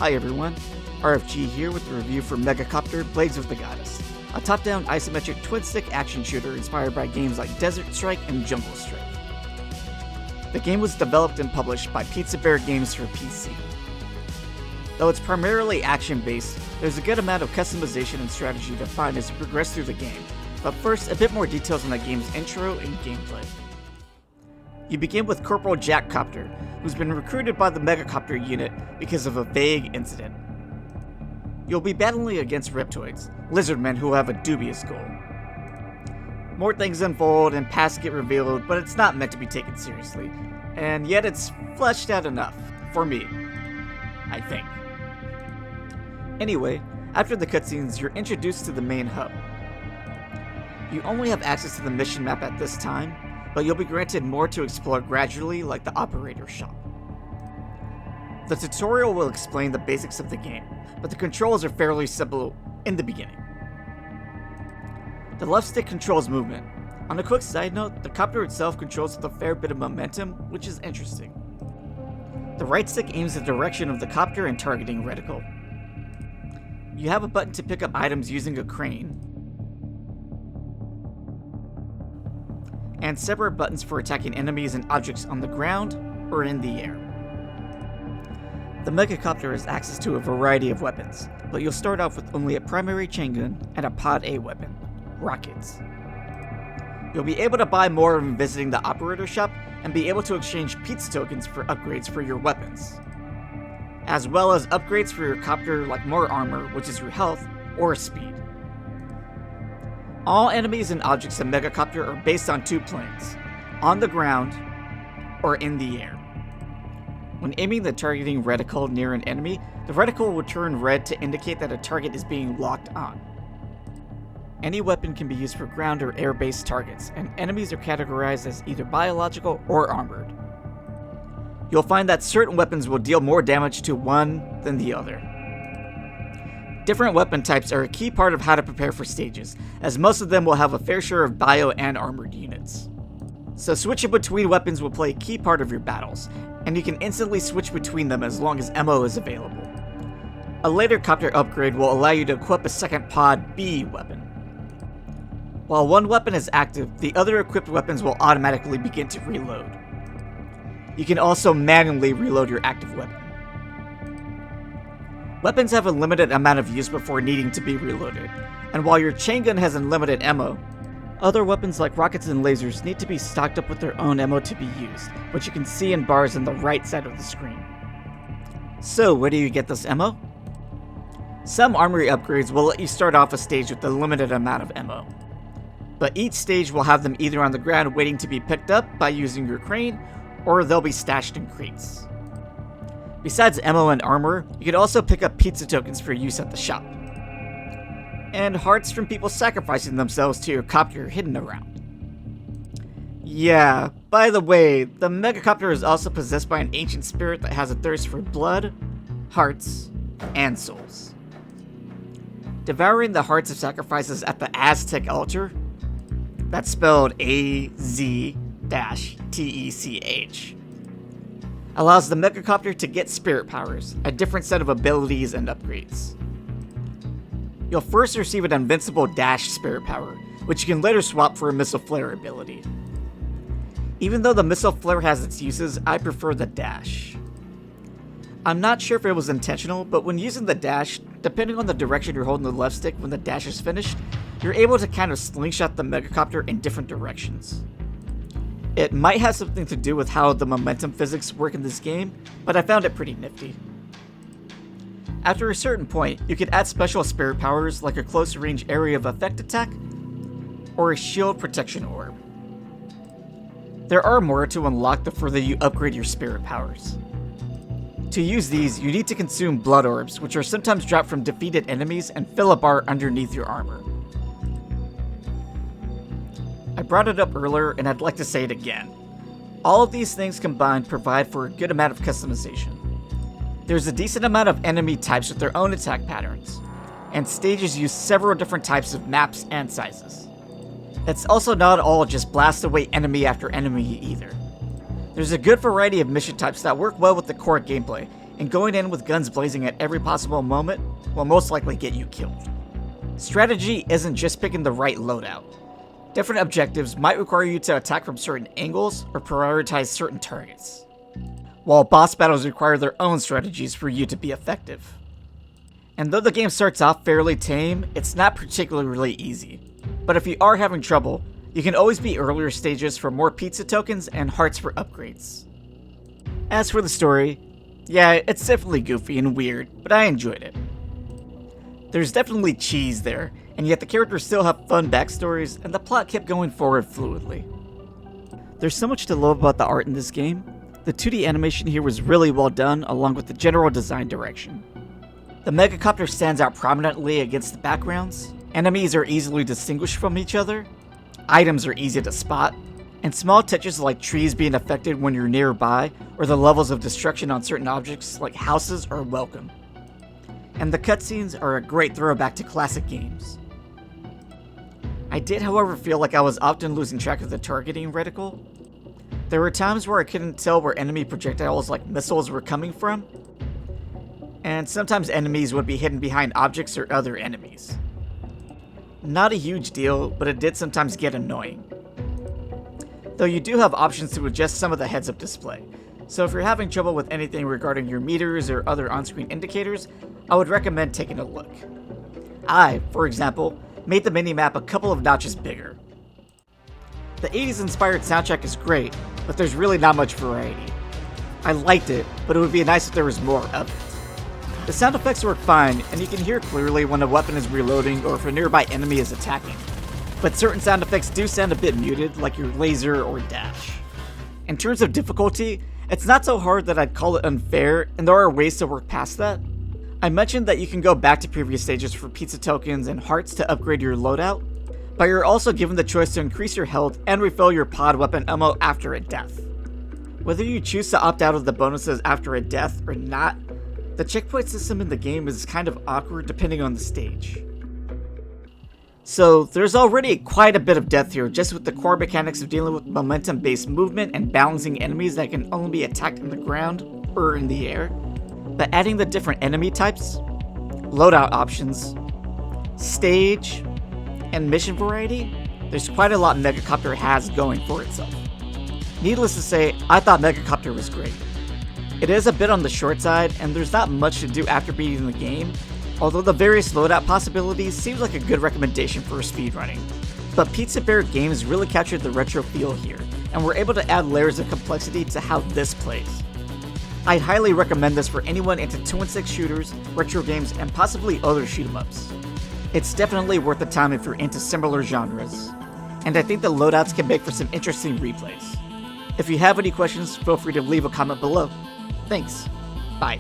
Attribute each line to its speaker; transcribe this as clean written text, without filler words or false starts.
Speaker 1: Hi everyone, RFG here with a review for Megacopter Blades of the Goddess, a top-down isometric twin-stick action shooter inspired by games like Desert Strike and Jungle Strike. The game was developed and published by Pizza Bear Games for PC. Though it's primarily action-based, there's a good amount of customization and strategy to find as you progress through the game, but first, a bit more details on the game's intro and gameplay. You begin with Corporal Jack Copter, who's been recruited by the Megacopter unit because of a vague incident. You'll be battling against reptoids, lizardmen who have a dubious goal. More things unfold and paths get revealed, but it's not meant to be taken seriously, and yet it's fleshed out enough, for me, I think. Anyway, after the cutscenes, you're introduced to the main hub. You only have access to the mission map at this time, but you'll be granted more to explore gradually, like the operator shop. The tutorial will explain the basics of the game, but the controls are fairly simple in the beginning. The left stick controls movement. On a quick side note, the copter itself controls with a fair bit of momentum, which is interesting. The right stick aims the direction of the copter and targeting reticle. You have a button to pick up items using a crane, and separate buttons for attacking enemies and objects on the ground or in the air. The Megacopter has access to a variety of weapons, but you'll start off with only a primary chain gun and a Pod A weapon, rockets. You'll be able to buy more when visiting the operator shop and be able to exchange pizza tokens for upgrades for your weapons, as well as upgrades for your copter like more armor, which is your health, or speed. All enemies and objects in Megacopter are based on two planes, on the ground or in the air. When aiming the targeting reticle near an enemy, the reticle will turn red to indicate that a target is being locked on. Any weapon can be used for ground or air-based targets, and enemies are categorized as either biological or armored. You'll find that certain weapons will deal more damage to one than the other. Different weapon types are a key part of how to prepare for stages, as most of them will have a fair share of bio and armored units. So switching between weapons will play a key part of your battles, and you can instantly switch between them as long as ammo is available. A later copter upgrade will allow you to equip a second Pod B weapon. While one weapon is active, the other equipped weapons will automatically begin to reload. You can also manually reload your active weapon. Weapons have a limited amount of use before needing to be reloaded, and while your chain gun has unlimited ammo, other weapons like rockets and lasers need to be stocked up with their own ammo to be used, which you can see in bars on the right side of the screen. So, where do you get this ammo? Some armory upgrades will let you start off a stage with a limited amount of ammo, but each stage will have them either on the ground waiting to be picked up by using your crane, or they'll be stashed in crates. Besides ammo and armor, you can also pick up pizza tokens for use at the shop, and hearts from people sacrificing themselves to your copter hidden around. Yeah, by the way, the Megacopter is also possessed by an ancient spirit that has a thirst for blood, hearts, and souls. Devouring the hearts of sacrifices at the Aztec altar, that's spelled A-Z-T-E-C-H, allows the Megacopter to get spirit powers, a different set of abilities and upgrades. You'll first receive an invincible dash spirit power, which you can later swap for a missile flare ability. Even though the missile flare has its uses, I prefer the dash. I'm not sure if it was intentional, but when using the dash, depending on the direction you're holding the left stick when the dash is finished, you're able to kind of slingshot the Megacopter in different directions. It might have something to do with how the momentum physics work in this game, but I found it pretty nifty. After a certain point, you can add special spirit powers like a close range area of effect attack, or a shield protection orb. There are more to unlock the further you upgrade your spirit powers. To use these, you need to consume blood orbs, which are sometimes dropped from defeated enemies and fill a bar underneath your armor. I brought it up earlier, and I'd like to say it again. All of these things combined provide for a good amount of customization. There's a decent amount of enemy types with their own attack patterns, and stages use several different types of maps and sizes. It's also not all just blast away enemy after enemy either. There's a good variety of mission types that work well with the core gameplay, and going in with guns blazing at every possible moment will most likely get you killed. Strategy isn't just picking the right loadout. Different objectives might require you to attack from certain angles or prioritize certain targets, while boss battles require their own strategies for you to be effective. And though the game starts off fairly tame, it's not particularly easy. But if you are having trouble, you can always beat earlier stages for more pizza tokens and hearts for upgrades. As for the story, yeah, it's definitely goofy and weird, but I enjoyed it. There's definitely cheese there, and yet the characters still have fun backstories, and the plot kept going forward fluidly. There's so much to love about the art in this game. The 2D animation here was really well done, along with the general design direction. The Megacopter stands out prominently against the backgrounds, enemies are easily distinguished from each other, items are easy to spot, and small touches like trees being affected when you're nearby, or the levels of destruction on certain objects like houses are welcome. And the cutscenes are a great throwback to classic games. I did, however, feel like I was often losing track of the targeting reticle. There were times where I couldn't tell where enemy projectiles like missiles were coming from, and sometimes enemies would be hidden behind objects or other enemies. Not a huge deal, but it did sometimes get annoying. Though you do have options to adjust some of the heads-up display, so if you're having trouble with anything regarding your meters or other on-screen indicators, I would recommend taking a look. I, for example, made the minimap a couple of notches bigger. The 80s inspired soundtrack is great, but there's really not much variety. I liked it, but it would be nice if there was more of it. The sound effects work fine, and you can hear clearly when a weapon is reloading or if a nearby enemy is attacking. But certain sound effects do sound a bit muted, like your laser or dash. In terms of difficulty, it's not so hard that I'd call it unfair, and there are ways to work past that. I mentioned that you can go back to previous stages for pizza tokens and hearts to upgrade your loadout, but you're also given the choice to increase your health and refill your pod weapon ammo after a death. Whether you choose to opt out of the bonuses after a death or not, the checkpoint system in the game is kind of awkward depending on the stage. So there's already quite a bit of depth here just with the core mechanics of dealing with momentum-based movement and balancing enemies that can only be attacked in the ground or in the air. But adding the different enemy types, loadout options, stage, and mission variety, there's quite a lot Megacopter has going for itself. Needless to say, I thought Megacopter was great. It is a bit on the short side, and there's not much to do after beating the game, although the various loadout possibilities seems like a good recommendation for speedrunning. But Pizza Bear Games really captured the retro feel here, and were able to add layers of complexity to how this plays. I'd highly recommend this for anyone into 2-in-6 shooters, retro games, and possibly other shoot-em-ups. It's definitely worth the time if you're into similar genres, and I think the loadouts can make for some interesting replays. If you have any questions, feel free to leave a comment below. Thanks. Bye.